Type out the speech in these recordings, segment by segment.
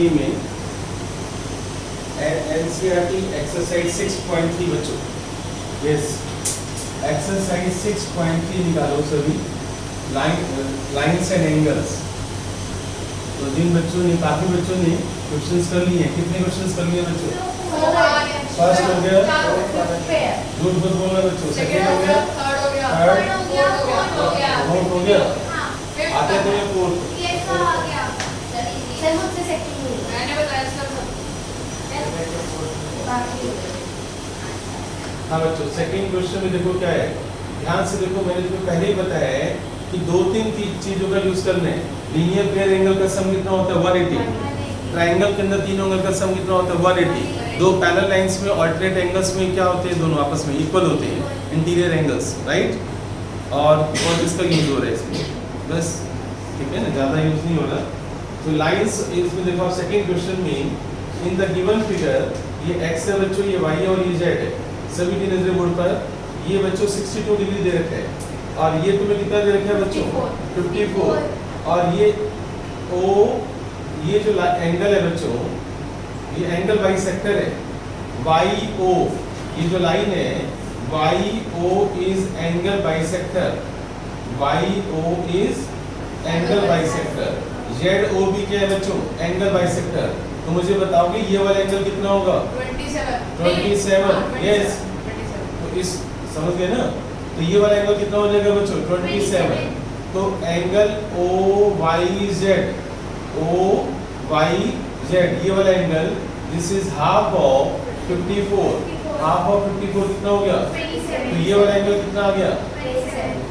हिंदी में NCERT exercise 6.3 बच्चों, yes exercise 6.3 निकालो सभी, लाइन्स एंड एंगल्स। तो जिन बच्चों ने, काफी बच्चों ने क्वेश्चंस कर लिए, कितने क्वेश्चंस कर लिए बच्चों? फर्स्ट हो गया, झूठ मत बोलना बच्चों, सेकंड हो गया, थर्ड हो गया, फोर्थ हो गया, आते तो ये फोर्थ, हाँ बच्चों सेकंड क्वेश्चन में देखो क्या है, ध्यान से देखो, मैंने तुम्हें पहले ही बताया है कि दो तीन चीजों का यूज करना है। लीनियर पेयर एंगल का सम कितना होता है? 180। ट्रायंगल के अंदर तीन एंगल का सम कितना होता है? 180। दो पैरेलल लाइंस में ऑल्टरनेट एंगल्स में क्या होते हैं? दोनों आपस में इक्वल होते हैं, इंटीरियर एंगल्स, राइट। और इसका यूज हो रहा है इसमें, बस ठीक है ना, ज्यादा यूज नहीं हो रहा। तो लाइंस इसमें देखो आप सेकंड क्वेश्चन में इन द गिवन फिगर, ये x है बच्चों, ये y है और ये z है, सभी की नजर बोर्ड पर। ये बच्चों 62 डिग्री दे रखा है और ये तुम्हें कितना दे रखा है बच्चों? 54। और ये O, ये जो एंगल है बच्चों, ये एंगल बाइसेक्टर है, YO, ये जो लाइन है YO is angle bisector, YO is angle bisector. ZOB क्या है बच्चों? Angle bisector. तो मुझे बताओगे ये वाला एंगल कितना होगा? 27। यस, तो इस समझ गए ना, तो ये वाला एंगल कितना हो जाएगा बच्चों? 27। तो एंगल OYZ, ये वाला angle, this is half of 54। Half of 54 कितना हो गया? तो ये वाला एंगल कितना आ गया?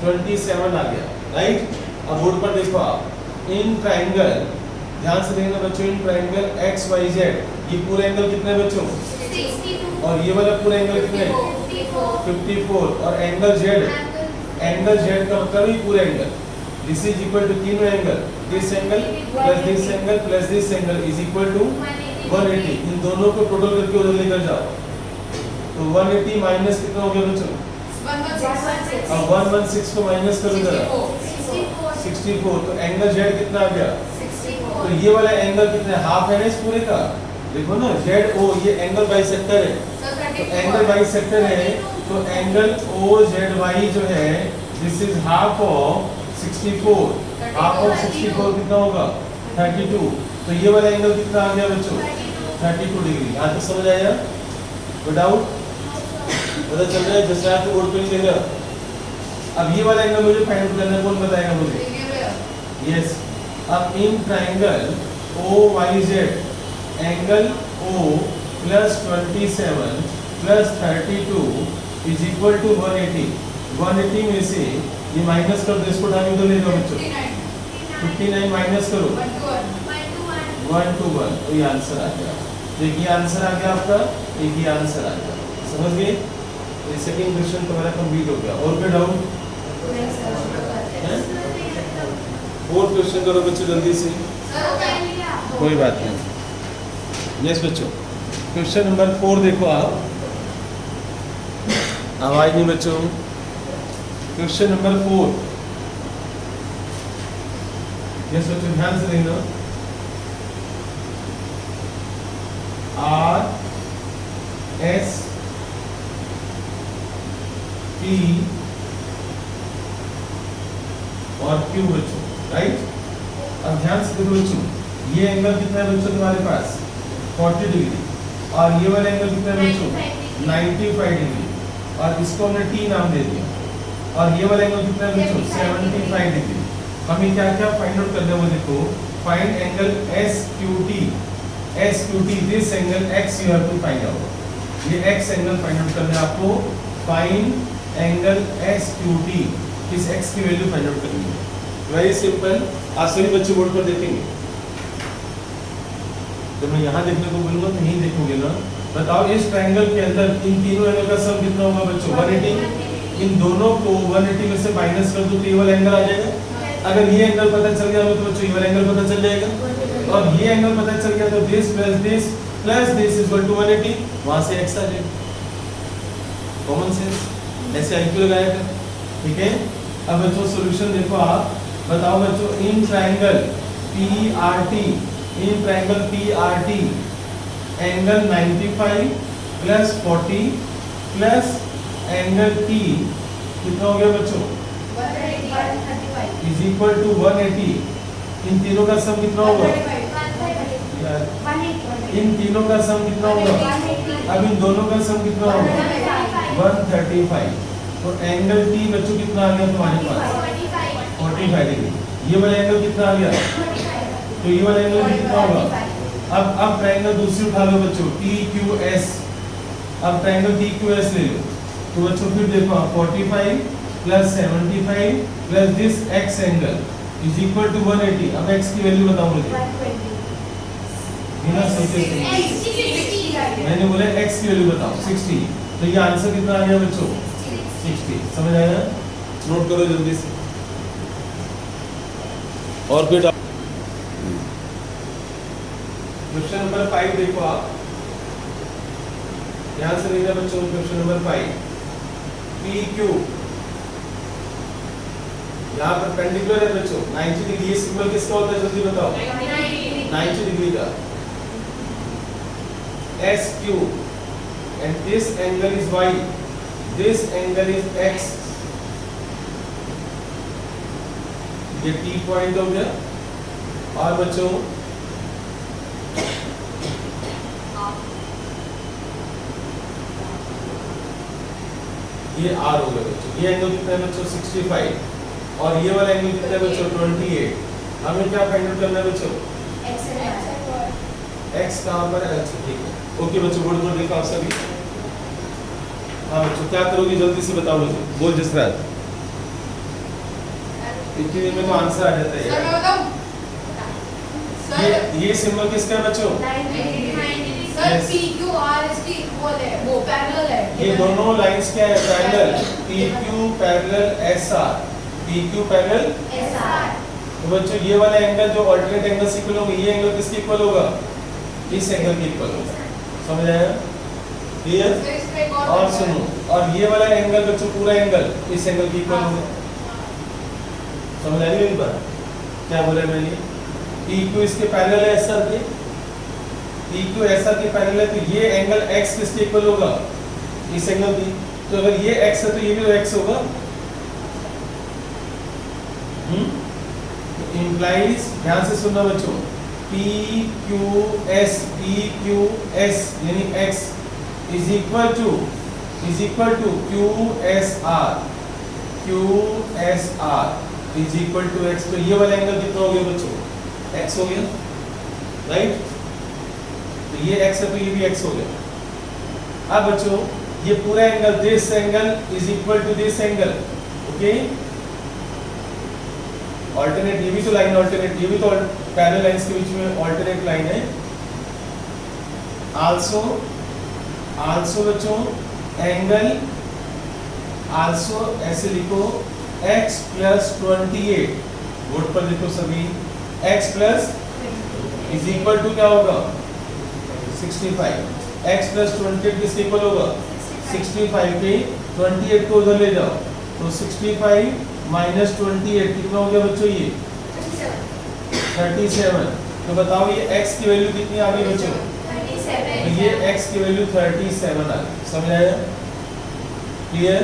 27 आ गया, राइट। अब बोर्ड पर देखो आप, इन ट्रायंगल, ध्यान से देखना बच्चों, इन ट्रायंगल XYZ, ये पूरा एंगल कितना है बच्चों? 62। और ये वाला पूरा एंगल कितना है? 54। और एंगल Z, एंगल Z का मतलब ही पूरा angle, this is equal to तीनों angle, this angle plus this angle plus this angle is equal to 180। इन दोनों को टोटल करके उधर लेकर जाओ, तो 180 माइनस कितना हो गया बच्चों? 116। अब 116 को माइनस करो जरा, 64। तो एंगल Z कितना आ गया? 64। तो ये वाला एंगल कितना? हाफ है ना इस पूरे का, देखो ना, ZO, ये एंगल बाइसेक्टर है, तो एंगल बाइसेक्टर है, तो एंगल OZY जो है, this is half of 64। Half of 64 कितना होगा? 32। तो ये वाला एंगल कितना आ गया बच्चों? 32 डिग्री। यहाँ तक समझ आया? विदाउट पता चल रहा है? जैसे आप बोर्ड पे नहीं देख रहा। अब ये वाला एंगल मुझे फाइंड आउट करना है, कौन बताएगा मुझे? यस। अब in triangle OYZ, angle O plus 27 plus 32 is equal to 180। 180 में से ये माइनस कर दो, इसको उठा के उधर ले जाओ बच्चों, 59 माइनस करो, 121। तो ये आंसर आ गया। एक ये आंसर आ गया आपका, एक ये आंसर आ गया, समझ गए? ये सेकंड क्वेश्चन तुम्हारा कंप्लीट हो गया। और कोई डाउट? फोर्थ क्वेश्चन करो बच्चों जल्दी से, कोई बात नहीं। यस बच्चों, क्वेश्चन नंबर 4 देखो आप, आवाज नहीं बच्चों। क्वेश्चन नंबर 4, यस बच्चों ध्यान से देखना। RS P और Q बच्चों, राइट। अब ध्यान से देखो बच्चों, ये एंगल कितना है बच्चों तुम्हारे पास? 40 डिग्री। और ये वाला एंगल कितना है बच्चों? 95 डिग्री। और इसको हमने T नाम दे दिया। और ये वाला एंगल कितना है बच्चों? 75 डिग्री। हमें क्या क्या फाइंड आउट करना है वो देखो, find angle SQT। SQT, this angle X you have to find out. ये X एंगल फाइंड आउट करना है आपको। फाइंड एंगल SQT, इस X की वैल्यू फाइंड आउट करनी है। वेरी सिंपल, आप सभी बच्चे बोर्ड पर देखेंगे। जब मैं यहाँ देखने को बोलूंगा तो यहीं देखोगे ना। बताओ इस ट्रायंगल के अंदर इन तीनों एंगल का सम कितना होगा बच्चों? 180। इन दोनों को 180 में से माइनस कर दो तो ये वाला एंगल आ जाएगा। अगर ये एंगल पता चल गया तो बच्चों ये वाला एंगल पता चल जाएगा। और ये एंगल पता चल गया तो this plus this is equal to 180। वहां से x आ जाएगा। कॉमन सेंस, ऐसे IQ लगाया कर, ठीक है। अब बच्चों सॉल्यूशन देखो आप, बताओ बच्चों in triangle PRT in triangle PRT angle 95 plus 40 plus angle T कितना हो गया बच्चों 135 इज इक्वल टू 180। इन तीनों का सम कितना होगा? इन तीनों का सम कितना होगा? अब इन दोनों का सम कितना होगा? 135। तो एंगल T बच्चों कितना आ गया तुम्हारे पास? 45 डिग्री। ये वाला एंगल कितना आ गया? तो ये वाला एंगल कितना होगा? अब ट्रायंगल दूसरी उठा लो बच्चों, TQS। अब ट्रायंगल TQS ले लो। तो बच्चों फिर देखो 45 plus 75 plus this x angle is equal to 180। अब x की वैल्यू बताओ मुझे। बिना सोचे मैंने बोला x की वैल्यू बताओ 60। तो ये आंसर कितना आ गया बच्चों? 60। समझ आया? नोट करो जल्दी से। और फिर क्वेश्चन नंबर 5 देखो आप, ध्यान से देखना बच्चों। क्वेश्चन नंबर 5 PQ यहाँ पर पेंडिकुलर है बच्चों 90 डिग्री। ये सिग्नल किसका होता है जल्दी बताओ? 90 डिग्री का। SQ and this angle is Y, this angle is X। ये T पॉइंट हो गया। और बच्चों ये R हो गया बच्चों। ये एंगल कितना है बच्चों? 65। और ये वाला एंगल कितना है बच्चों? 28। हमें क्या फाइंड आउट करना है बच्चों? x कहां पर है? अच्छा ठीक है, ओके बच्चों। बोर्ड पर देखो आप सभी। हाँ बच्चों क्या करोगे जल्दी से बताओ मुझे। बोल जसराज। इतनी देर में तो आंसर आ जाता है यार। ये सिंबल किसका है बच्चों? सर PQ RST इक्वल है, वो पैरेलल है। ये दोनों लाइंस क्या है? Parallel. PQ parallel SR। PQ parallel SR। तो बच्चों ये वाला एंगल जो अल्टरनेट एंगल से इक्वल होगा, ये एंगल किसके इक्वल होगा? इस एंगल के इक्वल होगा। समझ आया? क्लियर? और सुनो, और ये वाला एंगल बच्चों पूरा एंगल इस एंगल के इक्वल होगा। समझ आ रही है मेरी बात? क्या बोला मैंने? PQ इसके पैरेलल है SR के। PQ SR के पैरेलल है तो ये एंगल x किसके इक्वल होगा? इस एंगल की। तो अगर ये x है तो ये भी तो x होगा। इंप्लाइज, ध्यान से सुनना बच्चों, PQS यानी x is equal to QSR is equal to x। तो ये वाला एंगल कितना हो गया बच्चों? x हो गया, राइट? तो ये x है तो ये भी x हो गया। अब बच्चों ये पूरा angle, this angle is equal to this angle. Okay, alternate, ये भी तो लाइन ऑल्टरनेट, ये भी तो पैरेलल लाइंस के बीच में ऑल्टरनेट लाइन है। आल्सो बच्चों एंगल, आल्सो ऐसे लिखो x प्लस 28। बोर्ड पर लिखो सभी। x plus is equal to क्या होगा? 65। x प्लस 28 किसके इक्वल होगा? 65 के 28 को उधर ले जाओ तो 65 माइनस 28 कितना हो गया बच्चों? ये 37। तो बताओ ये x की वैल्यू कितनी आ गई बच्चों? 37। तो ये x की वैल्यू 37 आ गई। समझ आया? क्लियर?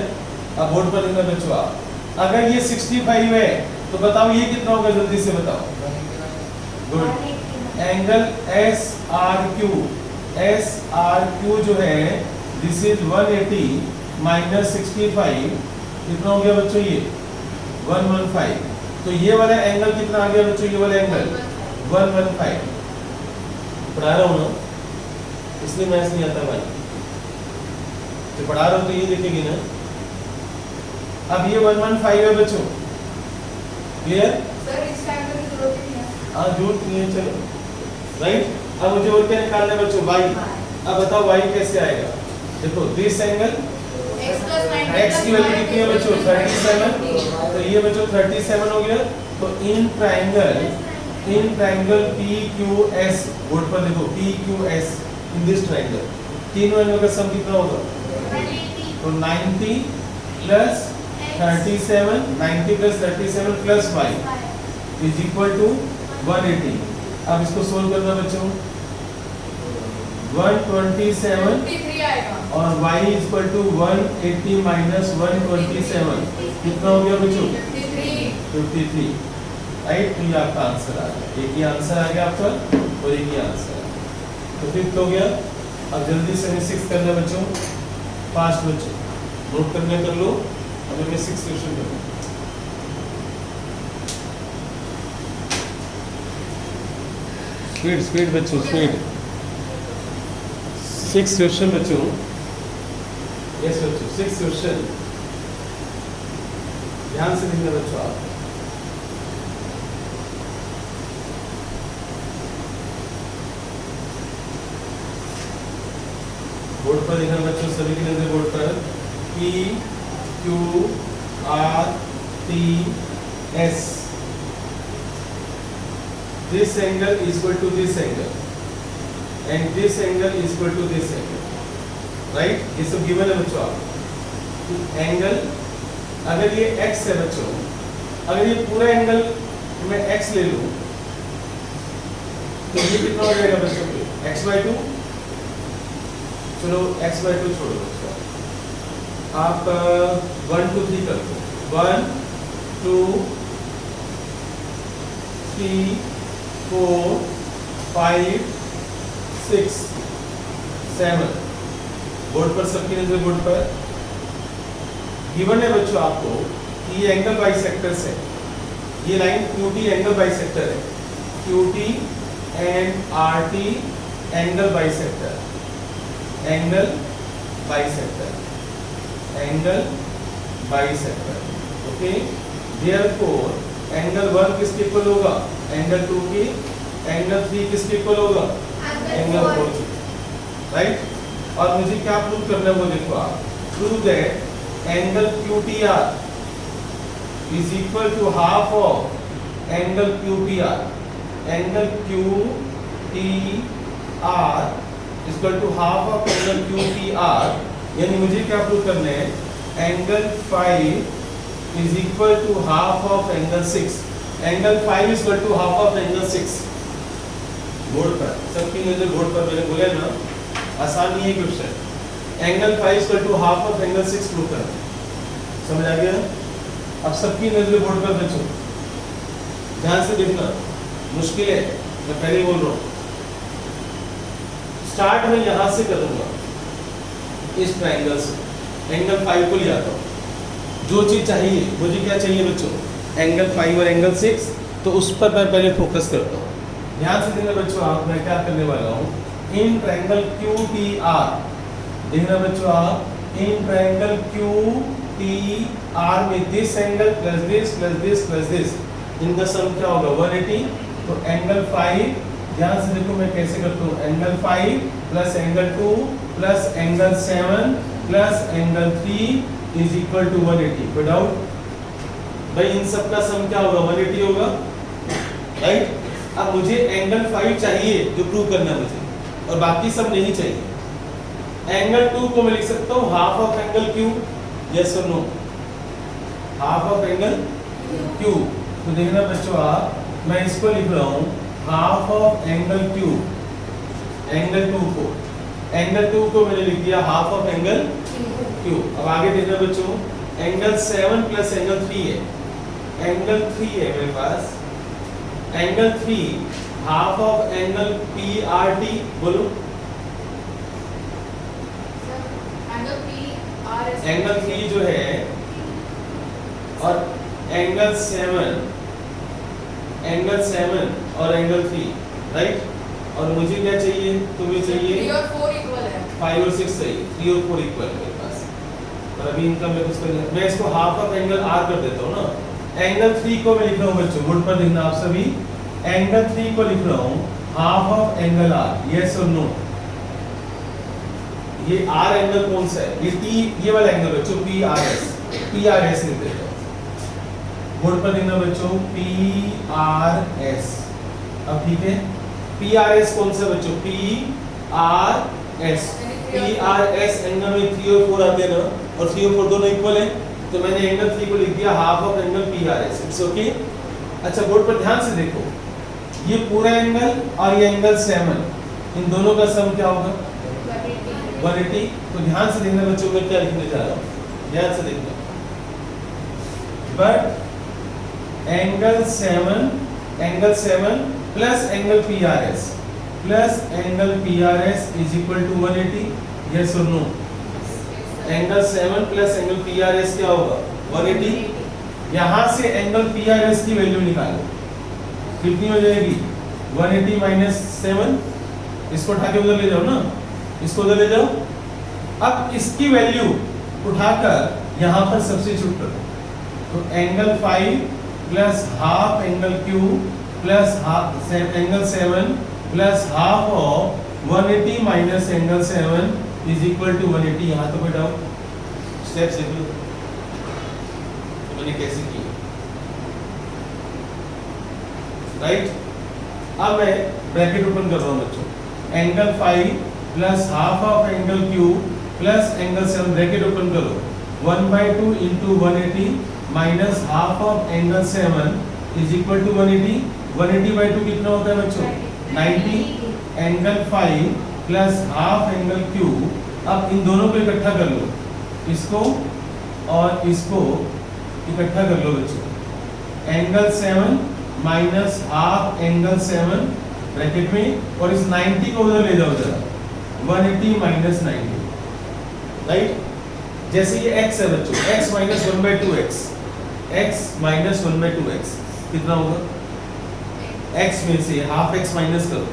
अब बोर्ड पर लिखना बच्चों आप। अगर ये 65 है तो बताओ ये कितना होगा? जल्दी से बताओ। गुड। एंगल SRQ जो है दिस इज 180 माइनस 65 कितना हो गया बच्चों? ये 115। तो ये वाला एंगल कितना आ गया बच्चों? ये वाला एंगल 115। पढ़ा रहा हूँ ना, इसलिए मैथ्स नहीं आता भाई। तो पढ़ा रहा हूँ तो ये लिखेगी ना। अब ये 115 है बच्चों। क्लियर? सर इस टाइम पे जरूरत नहीं है। हाँ जरूरत नहीं है, चलो राइट। अब मुझे और क्या निकालना है बच्चों? y। अब बताओ y कैसे आएगा? देखो दिस एंगल x की वैल्यू कितनी है बच्चों? 37। तो ये बच्चों 37 हो गया। तो इन ट्रायंगल PQS, बोर्ड पर देखो PQS इन दिस ट्रायंगल, तीनों एंगल का सम कितना होगा? तो 90 plus 37, 90 plus 37 plus 5 is equal to 180। अब इसको सोल्व करना बच्चों 127 53 आएगा और y इक्वल टू 180 माइनस 127 कितना हो गया बच्चों 53 राइट। तो ये आपका आंसर आ गया, एक ही आंसर आ गया आपका और एक ही आंसर आ गया। तो फिफ्थ हो गया। अब जल्दी से हमें सिक्स करना बच्चों, फास्ट बच्चों नोट करने कर लो। अब हमें सिक्स क्वेश्चन करना, स्पीड स्पीड बच्चों स्पीड। सिक्स क्वेश्चन बच्चों, यस बच्चों सिक्स क्वेश्चन, ध्यान से देखना बच्चों आप। बोर्ड पर देखना बच्चों, सभी की नजर बोर्ड पर। P Q R T S, this angle is equal to this angle and this angle is equal to this angle, right? ये सब गिवन है बच्चों आप। एंगल अगर ये x है बच्चों, अगर ये पूरा एंगल मैं x ले लूं तो ये कितना हो जाएगा बच्चों पे x/2। चलो x/2 छोड़ो बच्चों, आप 1 2 3 कर दो। 1 2 3 4 5 6 7, बोर्ड पर सबकी नजर बोर्ड पर। गिवन है बच्चों आपको कि ये एंगल बाइसेक्टर्स है, ये लाइन QT एंगल बाइसेक्टर है, QT and RT angle bisector, angle bisector, angle bisector, okay. Therefore angle 1 किसके इक्वल होगा, एंगल 2 की, एंगल 3 किसके इक्वल होगा, एंगल 4 की, राइट। और मुझे क्या प्रूव करना है वो देखो आप, prove that angle QTR is equal to half of angle QPR, angle QTR is equal to half of angle QPR, यानी मुझे क्या प्रूव करना है, angle 5 is equal to half of angle 6, angle 5 is equal to half of angle 6। Board पर सबकी नजर board पर, मैंने बोला ना आसान नहीं है question. Angle 5 equal to half of angle 6 prove करना, समझ आ गया। अब सबकी नजर बोर्ड पर बच्चों, ध्यान से देखना, मुश्किल है मैं पहले बोल रहा हूँ। स्टार्ट मैं यहां से करूंगा, इस ट्रायंगल से एंगल 5 को ले आता हूँ। जो चीज चाहिए, मुझे क्या चाहिए बच्चों, एंगल 5 और एंगल 6, तो उस पर मैं पहले फोकस करता हूँ। ध्यान से देखना बच्चों आप, मैं क्या करने वाला हूँ, इन ट्रायंगल QTR, देखना बच्चों आप, इन ट्रायंगल QTR में this angle plus this plus this plus this, इनका सम क्या होगा 180। तो एंगल 5, ध्यान से देखो मैं कैसे करता हूँ, angle 5 plus angle 2 plus angle 7 plus angle 3 is equal to 180। कोई डाउट भाई, इन सब का सम क्या होगा 180 होगा, राइट। अब मुझे एंगल 5 चाहिए जो प्रूव करना है मुझे, और बाकी सब नहीं चाहिए। एंगल 2 को मैं लिख सकता हूँ half of angle Q, yes और no, half of angle Q। तो देखना बच्चों आप, मैं इसको लिख रहा हूँ half of angle Q, angle 2 को, एंगल 2 को मैंने लिख दिया हाफ ऑफ एंगल Q। अब आगे देखना बच्चों, एंगल 7 प्लस एंगल 3 है, एंगल 3 है मेरे पास, angle 3 half of angle PRT, बोलो एंगल 3 जो है, और एंगल 7 और एंगल 3, राइट। और मुझे क्या चाहिए, तुम्हें चाहिए 3 और 4 इक्वल है, 5 और 6 चाहिए, 3 और 4 इक्वल है मेरे पास। और अभी इनका मैं कुछ कर, मैं इसको हाफ ऑफ एंगल R कर देता हूँ ना। एंगल 3 को मैं लिख रहा हूँ बच्चों, बोर्ड पर देखना आप सभी, एंगल 3 को लिख रहा हूँ half of angle R, yes और नो। ये R एंगल कौन सा है, ये T, ये वाला एंगल बच्चों PRS लिख देता हूँ। बोर्ड पर देखना बच्चों PRS। अब ठीक है, PRS कौन सा बच्चों, PRS एंगल में 3 और 4 आते हैं ना, और 3 और 4 दोनों इक्वल है, तो मैंने एंगल 3 को लिख दिया half of angle PRS। It's okay. अच्छा बोर्ड पर ध्यान से देखो, ये पूरा एंगल और ये एंगल 7, इन दोनों का सम क्या होगा 180। तो ध्यान से देखना बच्चों, मैं क्या लिखने जा रहा हूँ, ध्यान से देखना। But angle 7 plus angle PRS plus angle PRS is equal to 180, yes और no? Angle 7 plus angle PRS क्या होगा 180। यहां से एंगल PRS की वैल्यू निकालो, कितनी हो जाएगी 180 माइनस 7, इसको उठा के उधर ले जाओ ना, इसको उधर ले जाओ। अब इसकी वैल्यू उठाकर यहां पर सब्स्टिट्यूट करो, तो angle 5 plus half angle Q plus half angle 7 plus half of 180 minus angle 7 is equal to 180। यहां तो बैठाओ, स्टेप्स देख लो तो मैंने कैसे किया, राइट। अब मैं ब्रैकेट ओपन कर रहा हूं बच्चों, angle 5 plus half of angle Q plus angle 7, bracket open करो, 1/2 into 180 minus half of angle 7 is equal to 180। 180/2 कितना होता है बच्चों 90। Angle 5 plus half angle Q, अब इन दोनों को इकट्ठा कर लो, इसको और इसको इकट्ठा कर लो बच्चों, angle 7 minus half angle 7 bracket में, और इस 90 को उधर ले जाओ जरा, 180 माइनस 90, राइट। जैसे ये x है बच्चों, x minus 1/2x, x minus 1/2x कितना होगा, x में से हाफ x माइनस करो,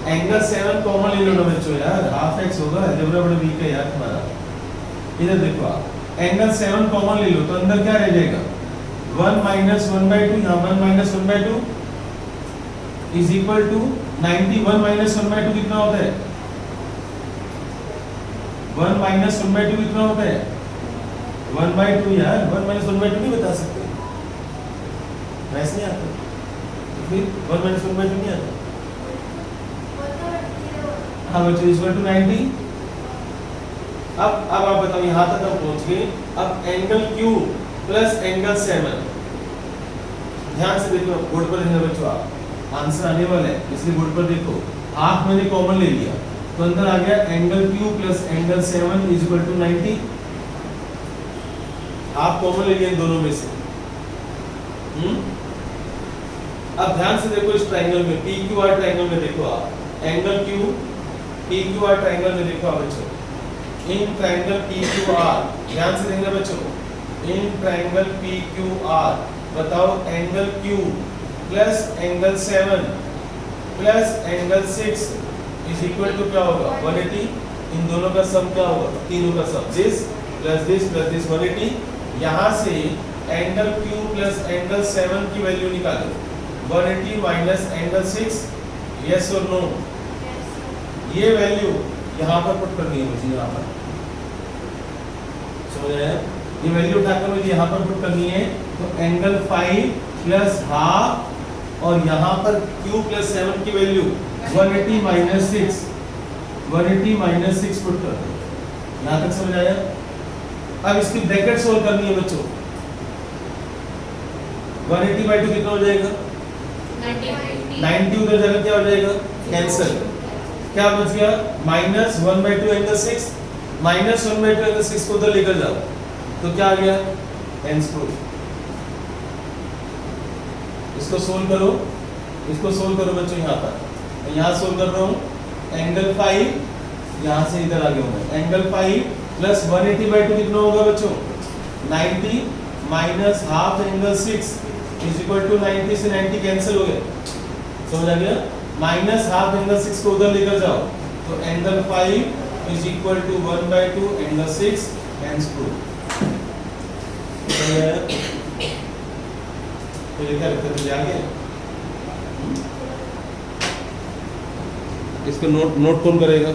एंगल 7 कॉमन ले लो ना बच्चों यार, हाफ x होगा, अलजेब्रा बड़ा वीक है यार तुम्हारा। इधर देखो आप, एंगल 7 कॉमन ले लो तो अंदर क्या रह जाएगा 1 माइनस 1/2, यहाँ 1 minus 1/2 is equal to 90। 1 minus 1/2 कितना होता है 1 माइनस 1/2 कितना होता है 1/2 यार, 1 माइनस 1/2 नहीं बता सकते, ऐसे नहीं आता, फिर 1 माइनस 1/2 नहीं आता। हाँ बच्चों इज इक्वल टू 90। अब आप बताओ यहाँ तक हम पहुंच गए। अब एंगल Q प्लस एंगल 7, ध्यान से देखो, बोर्ड पर लिखना बच्चों, आप आंसर आने वाला है इसलिए बोर्ड पर देखो। हाफ मैंने कॉमन ले लिया तो अंदर आ गया angle Q plus angle 7 is equal to 90। Half common ले लिया इन दोनों में से। अब ध्यान से देखो इस ट्रायंगल में, PQR ट्रायंगल में देखो आप, एंगल Q PQR ट्रायंगल में देखो आप बच्चों, इन ट्रायंगल PQR, ध्यान से देखना बच्चों, इन ट्रायंगल PQR बताओ angle Q plus angle 7 plus angle 6 is equal to क्या होगा 180। इन दोनों का सम क्या होगा, तीनों का सम, दिस प्लस दिस 180। यहाँ से एंगल Q प्लस एंगल 7 की वैल्यू निकालो, 180 माइनस एंगल 6, यस और नो? ये वैल्यू यहाँ पर पुट करनी है मुझे, यहाँ पर समझ आया? ये वैल्यू उठाकर मुझे यहाँ पर पुट करनी है, तो एंगल 5 प्लस हाफ और यहाँ पर Q प्लस 7 की वैल्यू 180 माइनस 6, 180 माइनस 6 पुट कर दो। यहाँ तक समझ आया? अब इसकी ब्रैकेट सोल्व करनी है बच्चों, 180/2 कितना हो जाएगा 90, उधर जाकर क्या हो जाएगा कैंसिल, क्या बच गया माइनस 1/2 एंगल 6, माइनस 1/2 एंगल 6 को उधर लेकर जाओ तो क्या आ गया हेंस प्रूफ। इसको सोल्व करो, इसको सोल्व करो बच्चों, यहाँ पर मैं यहाँ सोल्व कर रहा हूँ, एंगल 5 यहाँ से इधर आ गया हूँ, एंगल 5 प्लस 180/2 कितना होगा बच्चों 90 minus half angle 6 is equal to 90 से 90 कैंसिल हो गया, समझ आ गया? माइनस हाफ एंगल 6 को उधर लेकर जाओ तो angle 5 is equal to 1/2 angle 6 hence proof. तो ये क्या लिखते थे आगे, इसका नोट कौन करेगा?